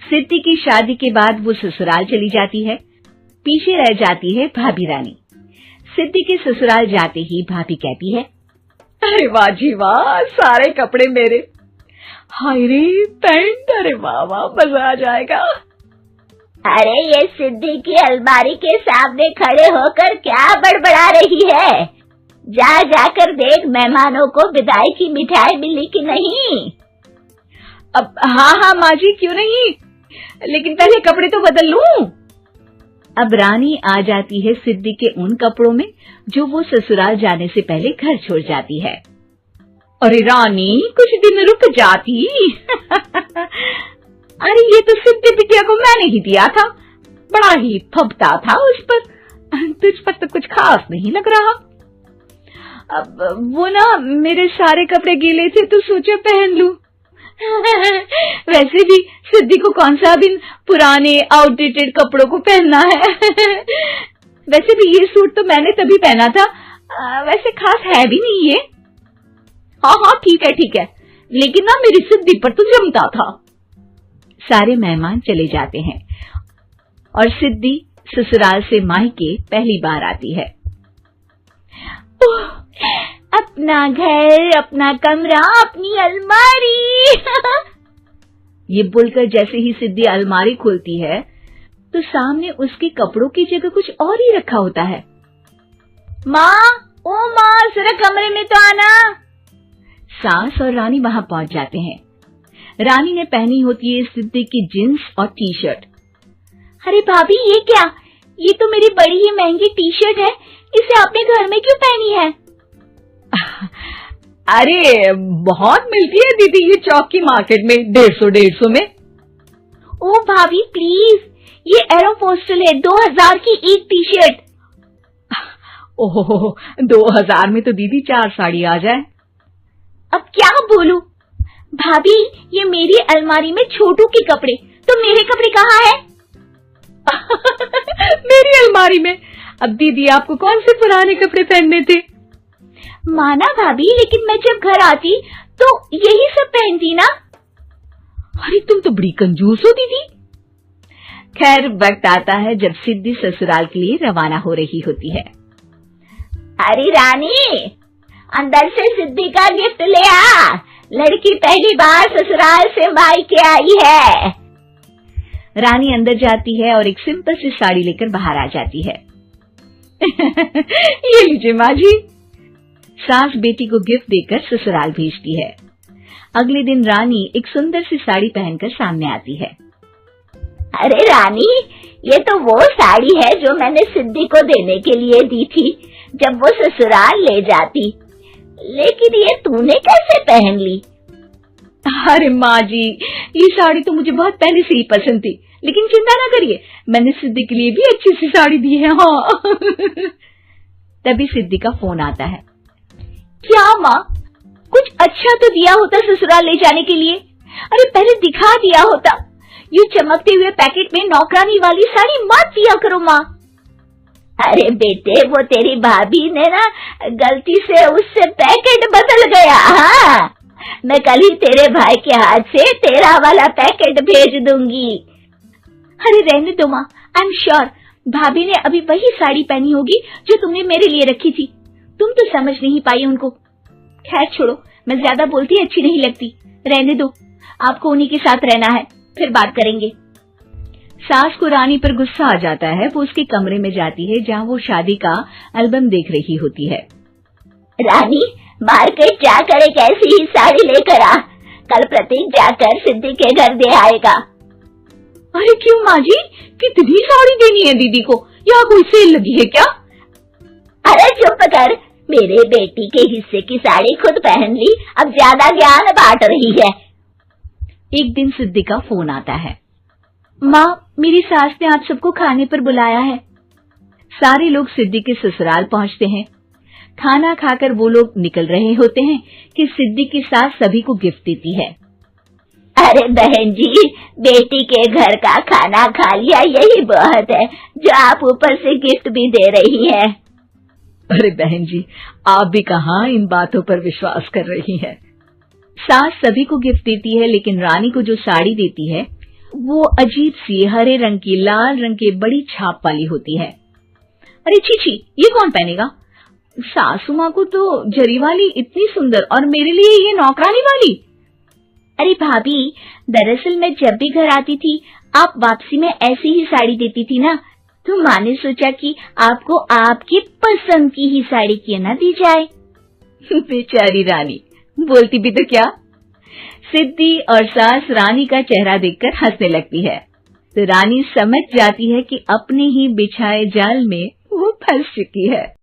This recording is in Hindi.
सिद्धि की शादी के बाद वो ससुराल चली जाती है। पीछे रह जाती है भाभी रानी। सिद्धि के ससुराल जाते ही भाभी कहती है, अरे वाह जी वाह, सारे कपड़े मेरे। हाय रे पैंट, अरे वाह वाह, मजा आ जाएगा। अरे ये सिद्धि की अलमारी के सामने खड़े होकर क्या बड़बड़ा रही है? जाकर देख मेहमानों को विदाई की मिठाई मिली कि नहीं। अब हाँ माँ जी, क्यों नहीं, लेकिन पहले कपड़े तो बदल लूं। अब रानी आ जाती है सिद्धि के उन कपड़ों में जो वो ससुराल जाने से पहले घर छोड़ जाती है। अरे रानी, कुछ दिन रुक जाती। अरे ये तो सिद्धि बिटिया को मैंने ही दिया था, बड़ा ही फबता था उस पर, तुझ पर तो कुछ खास नहीं लग रहा। अब वो ना मेरे सारे कपड़े गीले थे तो सोचा पहन लूं। वैसे भी सिद्धि को कौन सा भी पुराने आउटडेटेड कपड़ों को पहनना है। वैसे भी ये सूट तो मैंने तभी पहना था, वैसे खास है भी नहीं ये। हाँ ठीक है, लेकिन ना मेरी सिद्धि पर तो जमता था। सारे मेहमान चले जाते हैं और सिद्धि ससुराल से मायके पहली बार आती है। अपना घर, अपना कमरा, अपनी अलमारी। ये बोलकर जैसे ही सिद्धि अलमारी खोलती है तो सामने उसके कपड़ों की जगह कुछ और ही रखा होता है। माँ, ओ माँ, जरा कमरे में तो आना। सास और रानी वहां पहुंच जाते हैं। रानी ने पहनी होती है सिद्धि की जींस और टी शर्ट। अरे भाभी, ये क्या? ये तो मेरी बड़ी ही महंगी टी शर्ट है, इसे आपने घर में क्यों पहनी है? अरे बहुत मिलती है दीदी ये चौक की मार्केट में, 150 में। ओ भाभी प्लीज, ये एरोपोस्टल है, 2000 की एक टी शर्ट। ओहो, 2000 में तो दीदी 4 साड़ी आ जाए। अब क्या बोलूं? भाभी, ये मेरी अलमारी में छोटू के कपड़े, तो मेरे कपड़े कहाँ है? मेरी अलमारी में? अब दीदी आपको कौन से पुराने कपड़े पहनने थे? माना भाभी, लेकिन मैं जब घर आती तो यही सब पहनती ना। अरे तुम तो बड़ी कंजूस हो दीदी। खैर, वक्त आता है जब सिद्धि ससुराल के लिए रवाना हो रही होती है। अरे रानी, अंदर से सिद्धि का गिफ्ट ले आ, लड़की पहली बार ससुराल से मायके आई है। रानी अंदर जाती है और एक सिंपल सी साड़ी लेकर बाहर आ जाती है। ये लीजिए माँ जी। सास बेटी को गिफ्ट देकर ससुराल भेजती है। अगले दिन रानी एक सुंदर सी साड़ी पहनकर सामने आती है। अरे रानी, ये तो वो साड़ी है जो मैंने सिद्धि को देने के लिए दी थी जब वो ससुराल ले जाती, लेकिन ये तूने कैसे पहन ली? अरे माँ जी, ये साड़ी तो मुझे बहुत पहले से ही पसंद थी, लेकिन चिंता ना करिए, मैंने सिद्धि के लिए भी अच्छी सी साड़ी दी है। हाँ। तभी सिद्धि का फोन आता है। क्या माँ, कुछ अच्छा तो दिया होता ससुराल ले जाने के लिए। अरे पहले दिखा दिया होता। ये चमकते हुए पैकेट में नौकरानी वाली साड़ी मत दिया करो माँ। अरे बेटे, वो तेरी भाभी ने ना गलती से उससे पैकेट बदल गया। हाँ, मैं कल ही तेरे भाई के हाथ से तेरा वाला पैकेट भेज दूंगी। अरे रहने दो माँ, आई एम श्योर भाभी ने अभी वही साड़ी पहनी होगी जो तुमने मेरे लिए रखी थी। तुम तो समझ नहीं पाई उनको। खैर छोड़ो, मैं ज्यादा बोलती अच्छी नहीं लगती, रहने दो, आपको उन्हीं के साथ रहना है, फिर बात करेंगे। सास को रानी पर गुस्सा आ जाता है। वो उसके कमरे में जाती है जहाँ वो शादी का एल्बम देख रही होती है। रानी, मार्केट जाकर एक ऐसी ही साड़ी लेकर आ, कल प्रतीक जाकर सिद्धि के घर दे आएगा। अरे क्यों माँ जी, कितनी साड़ी देनी है दीदी को, या कोई सेल लगी है क्या? अरे चुप कर, मेरे बेटी के हिस्से की साड़ी खुद पहन ली, अब ज्यादा ज्ञान बांट रही है। एक दिन सिद्धि का फोन आता है। माँ, मेरी सास ने आप सबको खाने पर बुलाया है। सारे लोग सिद्धि के ससुराल पहुँचते हैं। खाना खाकर वो लोग निकल रहे होते हैं कि सिद्धि की सास सभी को गिफ्ट देती है। अरे बहन जी, बेटी के घर का खाना खा लिया, यही बहुत है जो आप ऊपर से गिफ्ट भी दे रही हैं। अरे बहन जी, आप भी कहाँ इन बातों पर विश्वास कर रही हैं। सास सभी को गिफ्ट देती है, लेकिन रानी को जो साड़ी देती है वो अजीब सी हरे रंग की लाल रंग के बड़ी छाप वाली होती है। अरे छी, ये कौन पहनेगा? सासू माँ को तो जरी वाली इतनी सुंदर और मेरे लिए ये नौकरानी वाली। अरे भाभी, दरअसल मैं जब भी घर आती थी आप वापसी में ऐसी ही साड़ी देती थी ना, तो माँ ने सोचा कि आपको आपकी पसंद की ही साड़ी क्यों ना दी जाए। बेचारी रानी, बोलती भी तो क्या। सिद्धि और सास रानी का चेहरा देखकर हंसने लगती है, तो रानी समझ जाती है कि अपने ही बिछाए जाल में वो फंस चुकी है।